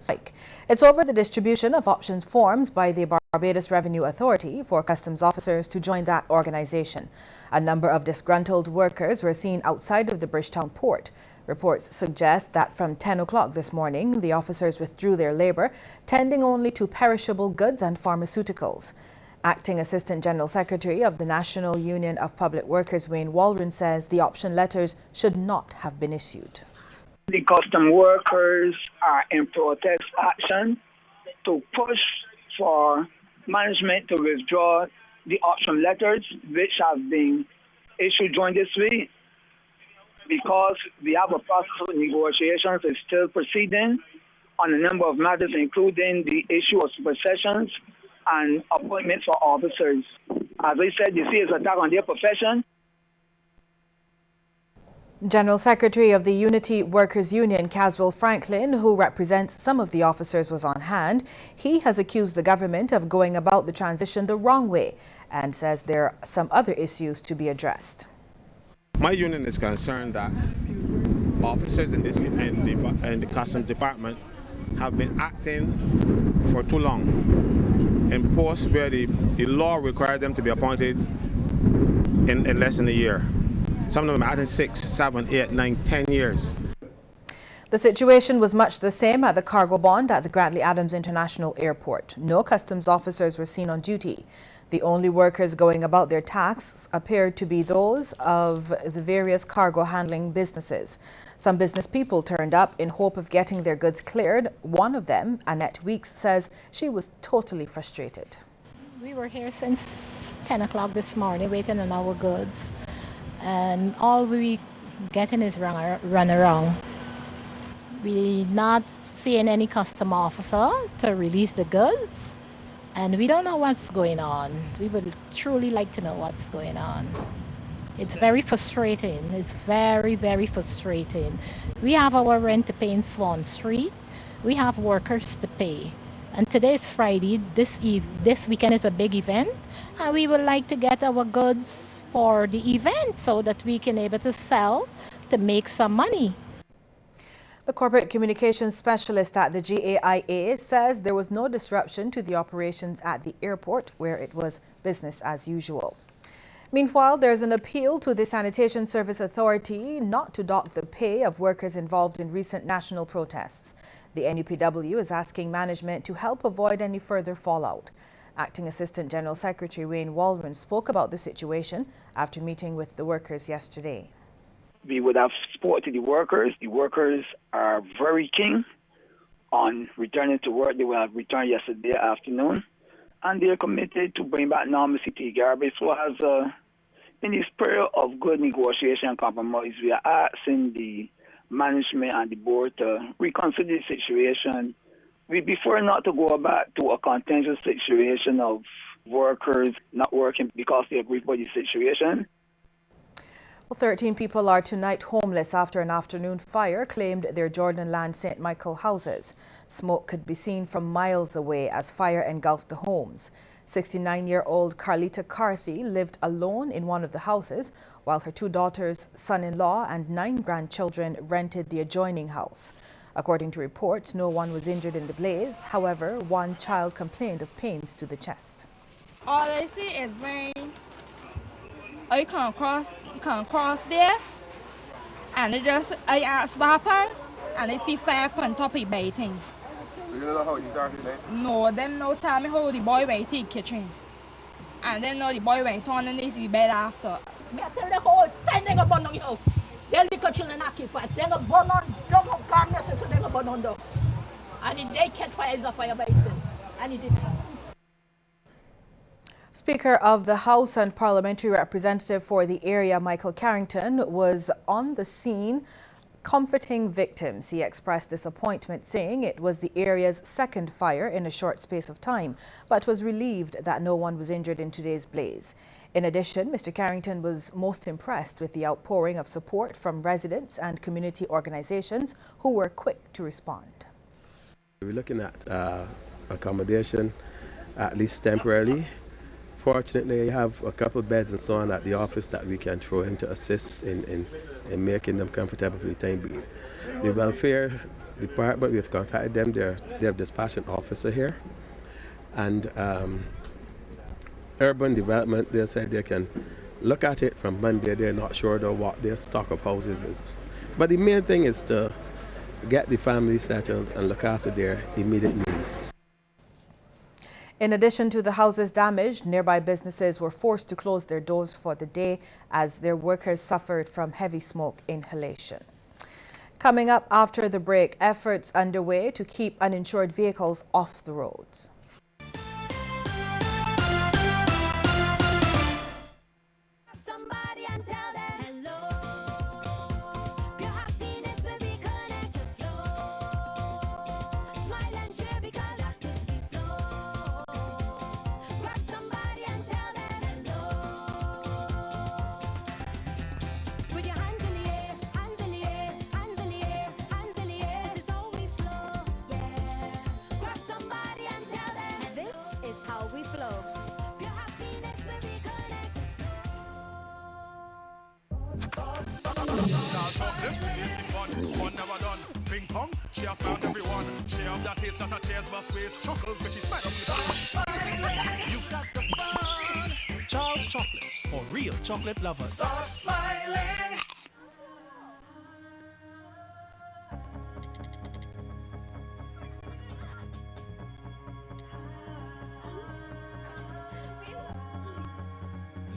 strike. It's over the distribution of option forms by the Barbados Revenue Authority for customs officers to join that organization. A number of disgruntled workers were seen outside of the Bridgetown port. Reports suggest that from 10 o'clock this morning, the officers withdrew their labor, tending only to perishable goods and pharmaceuticals. Acting Assistant General Secretary of the National Union of Public Workers, Wayne Waldron, says the option letters should not have been issued. The custom workers are in protest action to push for management to withdraw the option letters which have been issued during this week, because we have a process of negotiations is still proceeding on a number of matters, including the issue of supersessions and appointments for officers. As I said, this is an attack on their profession. General Secretary of the Unity Workers Union, Caswell Franklin, who represents some of the officers, was on hand. He has accused the government of going about the transition the wrong way and says there are some other issues to be addressed. My union is concerned that officers in the Customs Department have been acting for too long in posts where the law requires them to be appointed in less than a year. Some of them are acting 6, 7, 8, 9, 10 years. The situation was much the same at the cargo bond at the Grantley Adams International Airport. No customs officers were seen on duty. The only workers going about their tasks appeared to be those of the various cargo handling businesses. Some business people turned up in hope of getting their goods cleared. One of them, Annette Weeks, says she was totally frustrated. We were here since 10 o'clock this morning waiting on our goods, and all we getting is run around. We not seeing any custom officer to release the goods. And we don't know what's going on. We would truly like to know what's going on. It's very frustrating. It's very, very frustrating. We have our rent to pay in Swan Street. We have workers to pay. And today is Friday. This weekend is a big event. And we would like to get our goods for the event so that we can able to sell to make some money. The corporate communications specialist at the GAIA says there was no disruption to the operations at the airport, where it was business as usual. Meanwhile, there's an appeal to the Sanitation Service Authority not to dock the pay of workers involved in recent national protests. The NUPW is asking management to help avoid any further fallout. Acting Assistant General Secretary Wayne Waldron spoke about the situation after meeting with the workers yesterday. We would have support to the workers. The workers are very keen on returning to work. They will have returned yesterday afternoon, and they're committed to bring back normalcy to Garbage. So as in the spirit of good negotiation and compromise, we are asking the management and the board to reconsider the situation. We prefer not to go back to a contentious situation of workers not working because they agree for the situation. Well, 13 people are tonight homeless after an afternoon fire claimed their Jordan Land St. Michael houses. Smoke could be seen from miles away as fire engulfed the homes. 69-year-old Carlita Carthy lived alone in one of the houses, while her 2 daughters, son-in-law and 9 grandchildren rented the adjoining house. According to reports, no one was injured in the blaze. However, one child complained of pains to the chest. All I see is rain. I come across there, and I asked what happened, and I see fire on top of the bathing. You don't know how it started, eh? No, them no tell me how the boy went to the kitchen, and then no the boy went underneath the bed after. Me tell the whole time they go burn on the house. They little children occupied. They go burn on, drum up garments, so they go burn on though. And if they catch fire, it's a fire by itself, and it did. Speaker of the House and Parliamentary Representative for the area, Michael Carrington, was on the scene comforting victims. He expressed disappointment, saying it was the area's second fire in a short space of time, but was relieved that no one was injured in today's blaze. In addition, Mr. Carrington was most impressed with the outpouring of support from residents and community organizations who were quick to respond. We're looking at accommodation, at least temporarily. Fortunately, we have a couple of beds and so on at the office that we can throw in to assist in making them comfortable for the time being. The welfare department, we've contacted them. They're dispatching officer here. And urban development, they said they can look at it from Monday. They're not sure though what their stock of houses is. But the main thing is to get the family settled and look after their immediate needs. In addition to the houses damaged, nearby businesses were forced to close their doors for the day as their workers suffered from heavy smoke inhalation. Coming up after the break, efforts underway to keep uninsured vehicles off the roads. She has found everyone. She have that taste, not a chairs, but waist chuckles, make you smile up. You got the fun. Charles Chocolates for real chocolate lovers. Start smiling.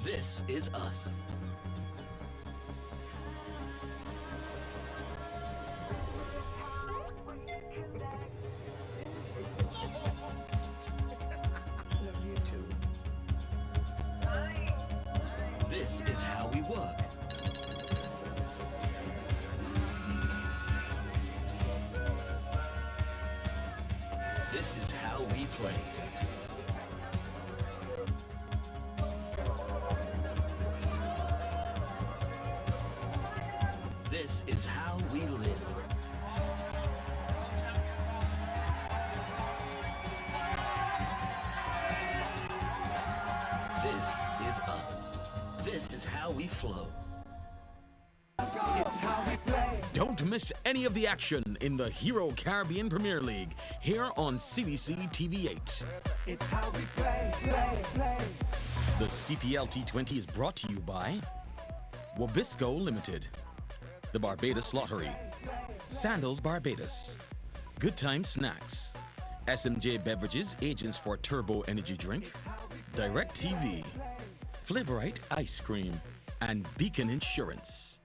This is us. This is how we work. This is how we play. This is how we live. This is us. This is how we flow. It's how we play. Don't miss any of the action in the Hero Caribbean Premier League here on CBC TV8. It's how we play, play, play. The CPL T20 is brought to you by Wabisco Limited, the Barbados Lottery, Sandals Barbados, Good Time Snacks, SMJ Beverages, agents for Turbo Energy Drink, Direct TV, Flavorite Ice Cream, and Beacon Insurance.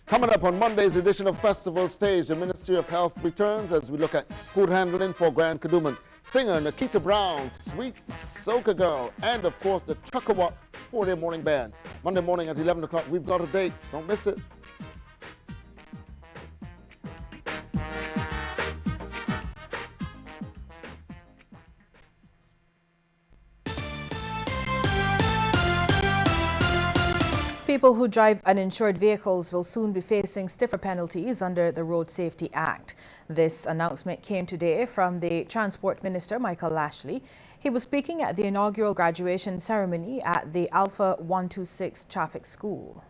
Coming up on Monday's edition of Festival Stage, the Ministry of Health returns as we look at food handling for Grand Kadooment. Singer Nikita Brown, Sweet Soca Girl, and of course the Chuckawat 4-Day Morning Band. Monday morning at 11 o'clock, we've got a date. Don't miss it. People who drive uninsured vehicles will soon be facing stiffer penalties under the Road Safety Act. This announcement came today from the Transport Minister, Michael Lashley. He was speaking at the inaugural graduation ceremony at the Alpha 126 Traffic School.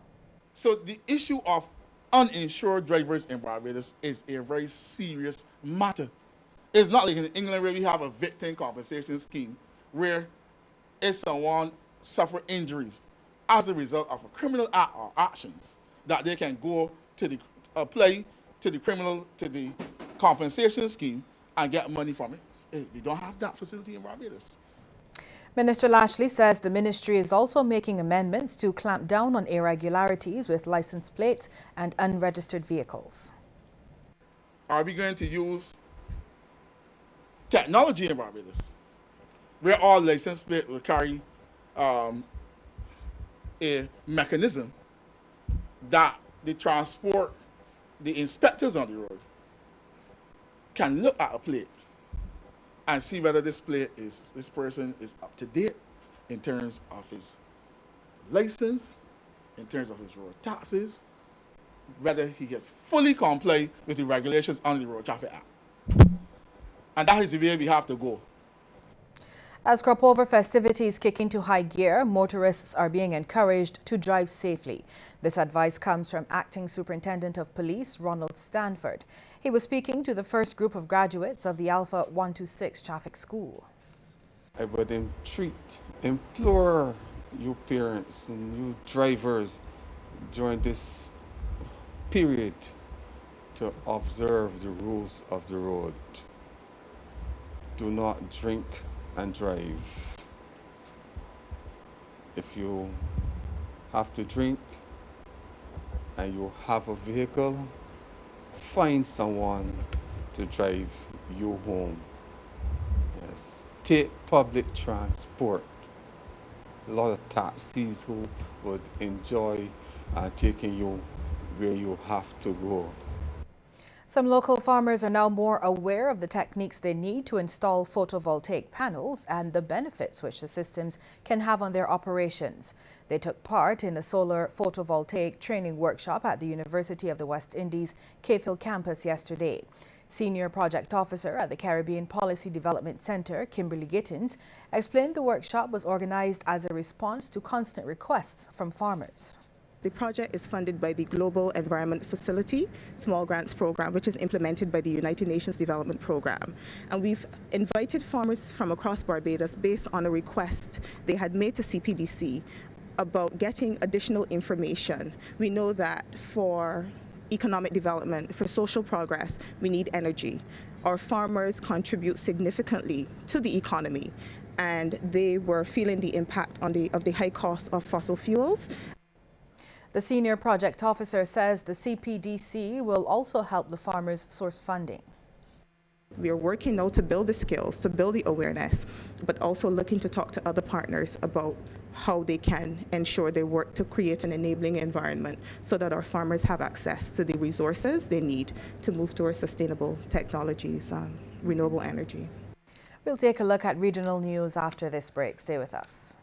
So the issue of uninsured drivers in Barbados is a very serious matter. It's not like in England where we have a victim compensation scheme where if someone suffers injuries as a result of a criminal act or actions, that they can go to the apply to the compensation scheme and get money from it. We don't have that facility in Barbados. Minister Lashley says the ministry is also making amendments to clamp down on irregularities with license plates and unregistered vehicles. Are we going to use technology in Barbados where all license plates will carry a mechanism that the inspectors on the road can look at a plate and see whether this person is up to date in terms of his license, in terms of his road taxes, whether he has fully complied with the regulations on the Road Traffic Act. And that is the way we have to go. As crop over festivities kick into high gear, motorists are being encouraged to drive safely. This advice comes from Acting Superintendent of Police Ronald Stanford. He was speaking to the first group of graduates of the Alpha 126 Traffic School. I would implore you parents and you drivers during this period to observe the rules of the road. Do not drink and drive. If you have to drink and you have a vehicle, find someone to drive you home. Yes. Take public transport. A lot of taxis who would enjoy taking you where you have to go. Some local farmers are now more aware of the techniques they need to install photovoltaic panels and the benefits which the systems can have on their operations. They took part in a solar photovoltaic training workshop at the University of the West Indies Cave Hill campus yesterday. Senior Project Officer at the Caribbean Policy Development Center, Kimberly Gittins, explained the workshop was organized as a response to constant requests from farmers. The project is funded by the Global Environment Facility Small Grants Program, which is implemented by the United Nations Development Program. And we've invited farmers from across Barbados based on a request they had made to CPDC about getting additional information. We know that for economic development, for social progress, we need energy. Our farmers contribute significantly to the economy, and they were feeling the impact of the high cost of fossil fuels. The senior project officer says the CPDC will also help the farmers source funding. We are working now to build the skills, to build the awareness, but also looking to talk to other partners about how they can ensure they work to create an enabling environment so that our farmers have access to the resources they need to move towards sustainable technologies, renewable energy. We'll take a look at regional news after this break. Stay with us.